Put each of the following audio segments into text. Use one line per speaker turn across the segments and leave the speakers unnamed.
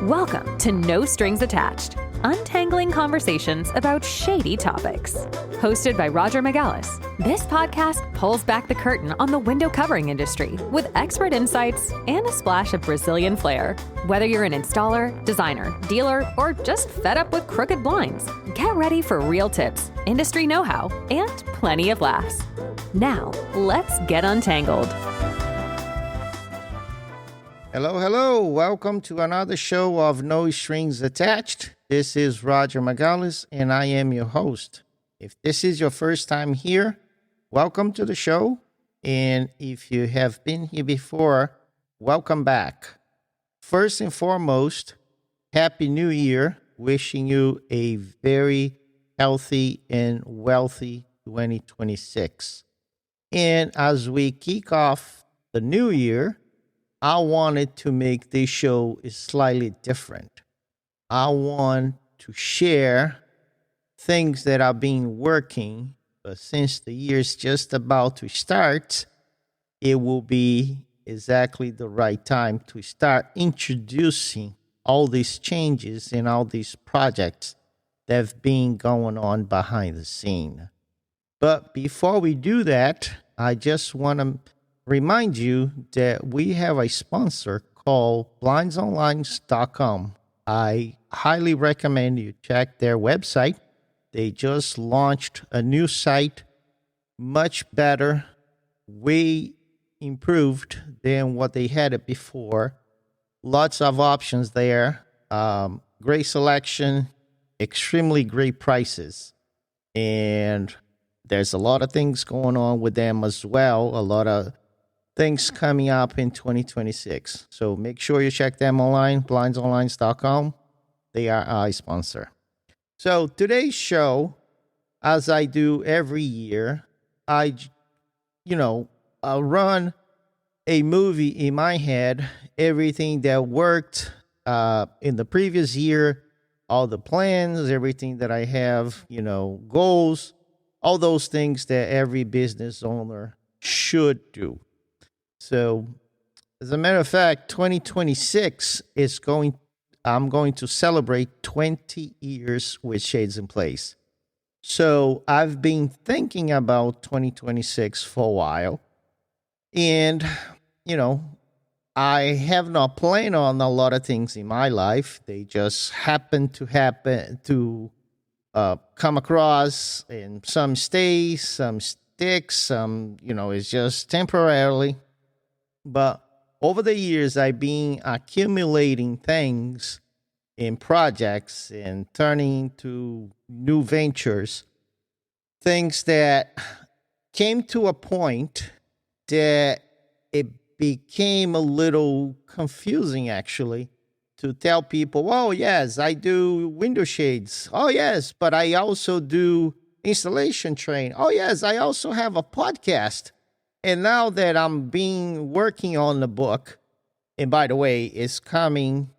Welcome to No Strings Attached, untangling conversations about shady topics. Hosted by Roger Magalhaes, this podcast pulls back the curtain on the window covering industry with expert insights and a splash of Brazilian flair. Whether you're an installer, designer, dealer, or just fed up with crooked blinds, get ready for real tips, industry know-how, and plenty of laughs. Now, let's get untangled.
Hello. Welcome to another show of No Strings Attached. This is Roger Magalhaes, and I am your host. If this is your first time here, welcome to the show. And if you have been here before, welcome back. First and foremost, Happy New Year. Wishing you a very healthy and wealthy 2026. And as we kick off the new year, I wanted to make this show slightly different. I want to share things that I've been working, but since the year's just about to start, it will be exactly the right time to start introducing all these changes and all these projects that have been going on behind the scene. But before we do that, I just want to remind you that we have a sponsor called blindsonline.com. I highly recommend you check their website. They just launched a new site, much better, way improved than what they had it before. Lots of options there, great selection, extremely great prices. And there's a lot of things going on with them as well, a lot of things coming up in 2026. So make sure you check them online, blindsonline.com. They are our sponsor. So today's show, as I do every year, I run a movie in my head, everything that worked in the previous year, all the plans, everything that I have, goals, all those things that every business owner should do. So, as a matter of fact, 2026 I'm going to celebrate 20 years with Shades in Place. So, I've been thinking about 2026 for a while. And, I have not planned on a lot of things in my life. They just happen to come across, and some stay, some stick, some, it's just temporarily. But over the years, I've been accumulating things in projects and turning to new ventures, things that came to a point that it became a little confusing, actually, to tell people, oh, yes, I do window shades. Oh, yes, but I also do installation training. Oh, yes, I also have a podcast. And now that I'm working on the book, and by the way, it's coming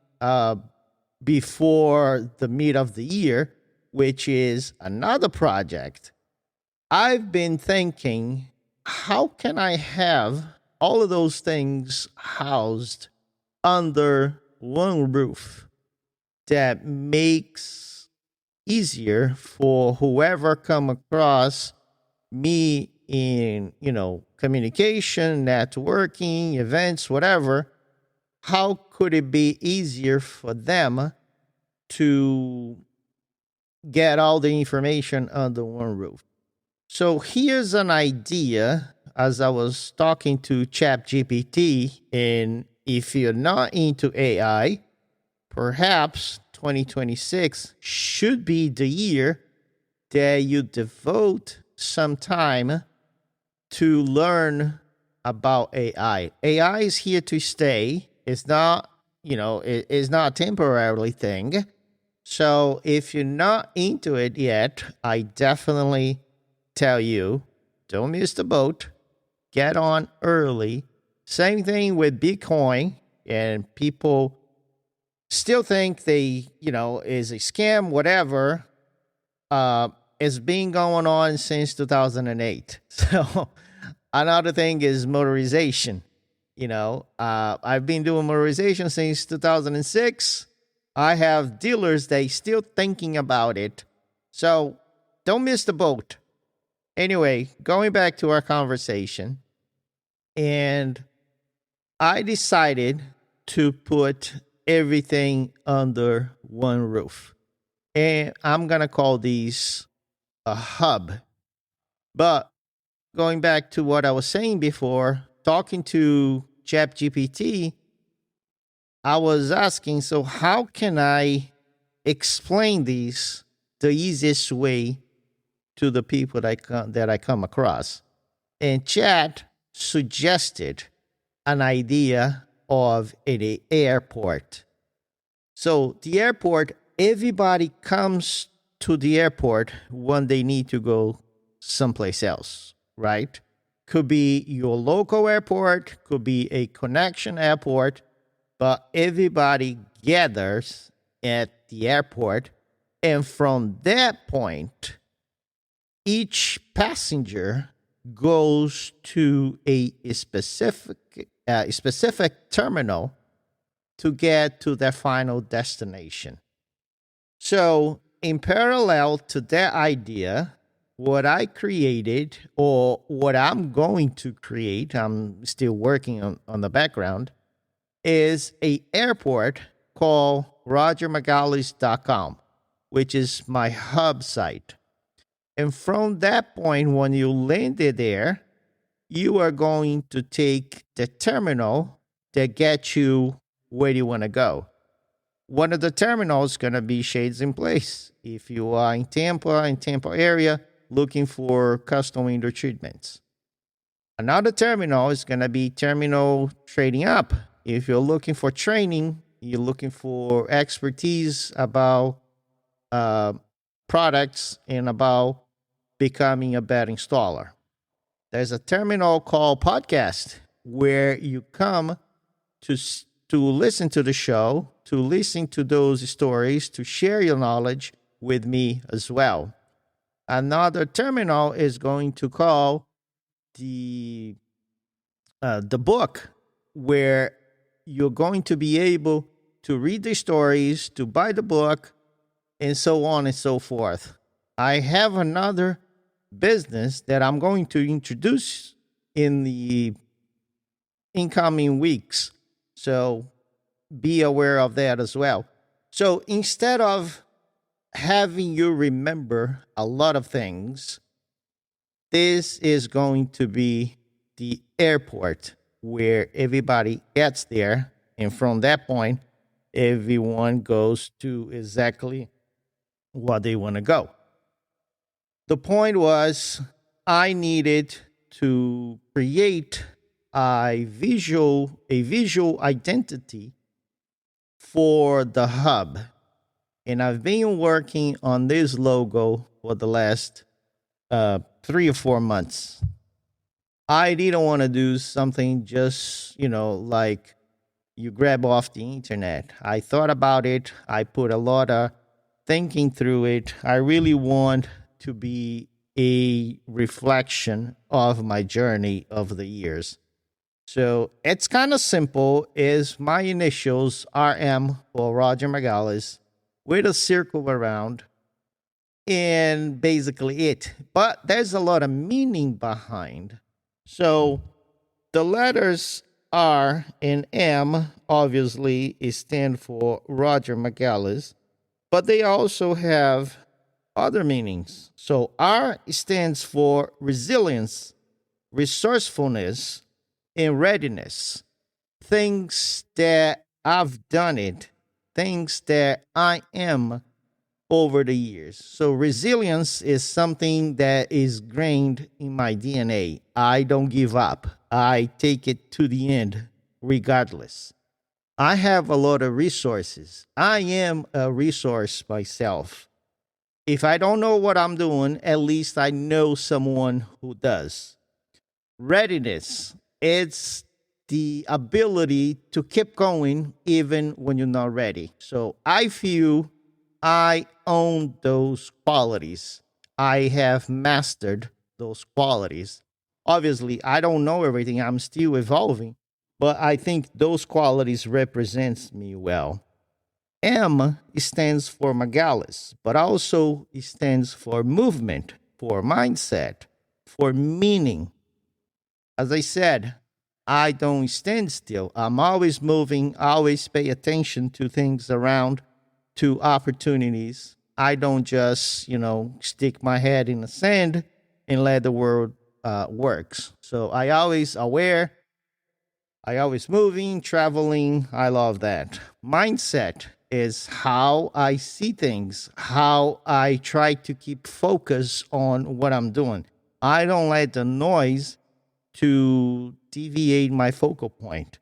before the mid of the year, which is another project, I've been thinking, how can I have all of those things housed under one roof that makes easier for whoever come across me in, communication, networking, events, whatever. How could it be easier for them to get all the information under one roof? So here's an idea as I was talking to ChatGPT, and if you're not into AI, perhaps 2026 should be the year that you devote some time to learn about AI. AI is here to stay. It's not, it's not a temporary thing. So if you're not into it yet, I definitely tell you, don't miss the boat. Get on early. Same thing with Bitcoin, and people still think they, is a scam, whatever. It's been going on since 2008. So another thing is motorization. I've been doing motorization since 2006. I have dealers that still thinking about it. So don't miss the boat. Anyway, going back to our conversation, and I decided to put everything under one roof. And I'm going to call these a hub. But going back to what I was saying before, talking to ChatGPT, I was asking, so how can I explain these the easiest way to the people that I come across? And Chat suggested an idea of an airport. So the airport, everybody comes to the airport when they need to go someplace else, right? Could be your local airport, could be a connection airport, but everybody gathers at the airport. And from that point, each passenger goes to a specific terminal to get to their final destination. So, in parallel to that idea, what I created, or what I'm going to create, I'm still working on the background, is a airport called rogermagalhaes.com, which is my hub site. And from that point, when you landed there, you are going to take the terminal that gets you where you want to go. One of the terminals is going to be Shades in Place. If you are in Tampa area, looking for custom window treatments. Another terminal is going to be Terminal Trading Up. If you're looking for training, you're looking for expertise about products and about becoming a better installer. There's a terminal called Podcast where you come to listen to the show, to listen to those stories, to share your knowledge with me as well. Another terminal is going to call the book, where you're going to be able to read the stories, to buy the book, and so on and so forth. I have another business that I'm going to introduce in the incoming weeks. So be aware of that as well. So instead of having you remember a lot of things, this is going to be the airport where everybody gets there. And from that point, everyone goes to exactly what they want to go. The point was, I needed to create a visual identity for the hub. And I've been working on this logo for the last 3 or 4 months. I didn't want to do something just, like you grab off the internet. I thought about it. I put a lot of thinking through it. I really want to be a reflection of my journey of the years. So it's kind of simple. Is my initials RM for Roger Magalhaes with a circle around, and basically it. But there's a lot of meaning behind. So the letters R and M obviously stand for Roger Magalhaes, but they also have other meanings. So R stands for resilience, resourcefulness, and readiness. Things that I've done it, things that I am over the years. So resilience is something that is ingrained in my DNA. I don't give up. I take it to the end regardless. I have a lot of resources. I am a resource myself. If I don't know what I'm doing, at least I know someone who does. Readiness, it's the ability to keep going even when you're not ready. So I feel I own those qualities. I have mastered those qualities. Obviously, I don't know everything. I'm still evolving, but I think those qualities represents me well. M stands for Magalhaes, but also it stands for movement, for mindset, for meaning. As I said, I don't stand still. I'm always moving, always pay attention to things around, to opportunities. I don't just, stick my head in the sand and let the world works. So I always aware, I always moving, traveling. I love that. Mindset is how I see things, how I try to keep focus on what I'm doing. I don't let the noise to deviate my focal point.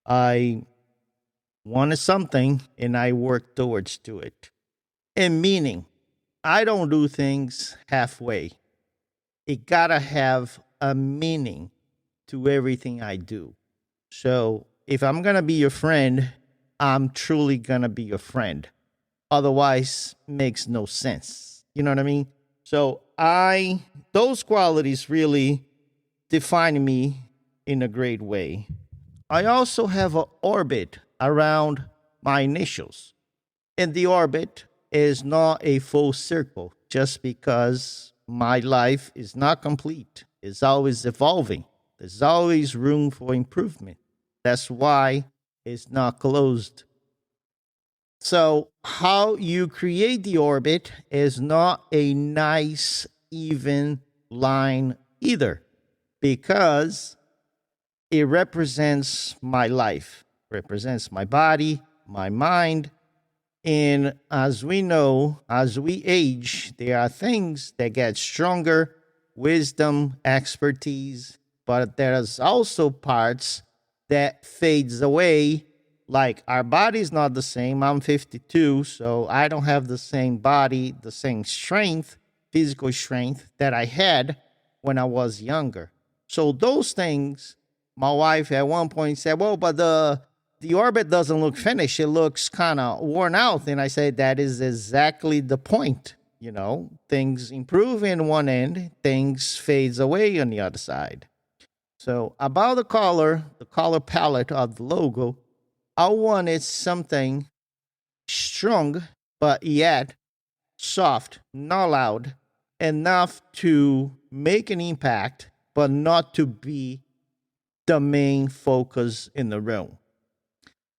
I wanted something and I work towards to it. And meaning, I don't do things halfway. It gotta have a meaning to everything I do. So if I'm gonna be your friend, I'm truly gonna be your friend. Otherwise, makes no sense. You know what I mean? So those qualities really define me in a great way. I also have an orbit around my initials. And the orbit is not a full circle just because my life is not complete. It's always evolving. There's always room for improvement. That's why it's not closed. So how you create the orbit is not a nice, even line either, because it represents my life, represents my body, my mind. And as we know, as we age, there are things that get stronger, wisdom, expertise, but there's also parts that fades away. Like our body's not the same. I'm 52, so I don't have the same body, the same strength, physical strength that I had when I was younger. So those things, my wife at one point said, well, but the orbit doesn't look finished. It looks kind of worn out. And I said, that is exactly the point. Things improve in one end, things fades away on the other side. So about the color palette of the logo, I wanted something strong, but yet soft, not loud, enough to make an impact, but not to be the main focus in the room.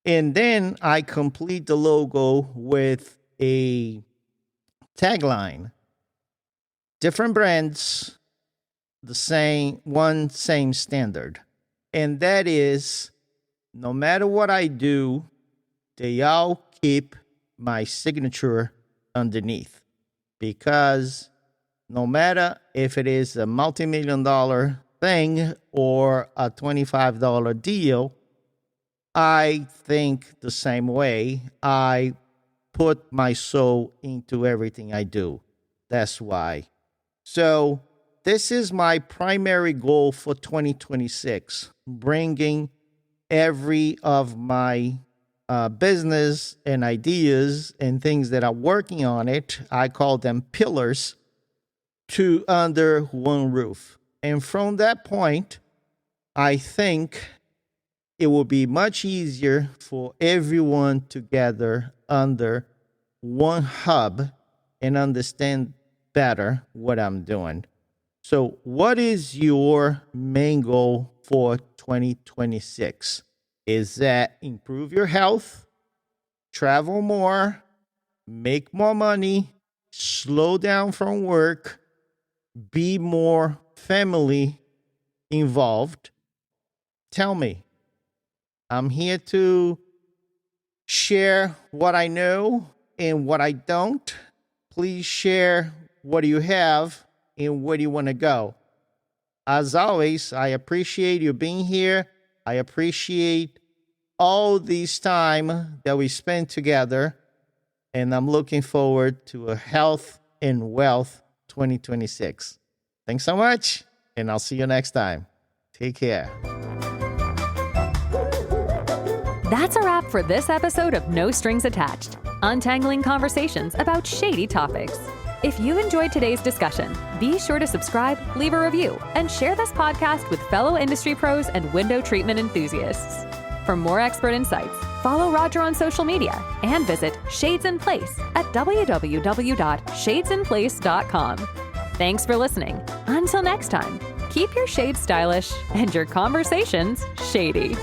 And then I complete the logo with a tagline. Different brands, the same standard. And that is, no matter what I do, they all keep my signature underneath. Because no matter if it is a multi-million-dollar thing or a $25 deal, I think the same way. I put my soul into everything I do. That's why. So this is my primary goal for 2026, bringing every of my business and ideas and things that are working on it, I call them pillars, to under one roof. And from that point, I think it will be much easier for everyone to gather under one hub and understand better what I'm doing. So what is your main goal for 2026? Is that improve your health, travel more, make more money, slow down from work, be more family involved? Tell me. I'm here to share what I know and what I don't. Please share what you have and where do you want to go. As always, I appreciate you being here. I appreciate all this time that we spent together. And I'm looking forward to a health and wealth 2026. Thanks so much. And I'll see you next time. Take care.
That's a wrap for this episode of No Strings Attached, untangling conversations about shady topics. If you enjoyed today's discussion, be sure to subscribe, leave a review, and share this podcast with fellow industry pros and window treatment enthusiasts. For more expert insights, follow Roger on social media and visit Shades in Place at www.shadesinplace.com. Thanks for listening. Until next time, keep your shades stylish and your conversations shady.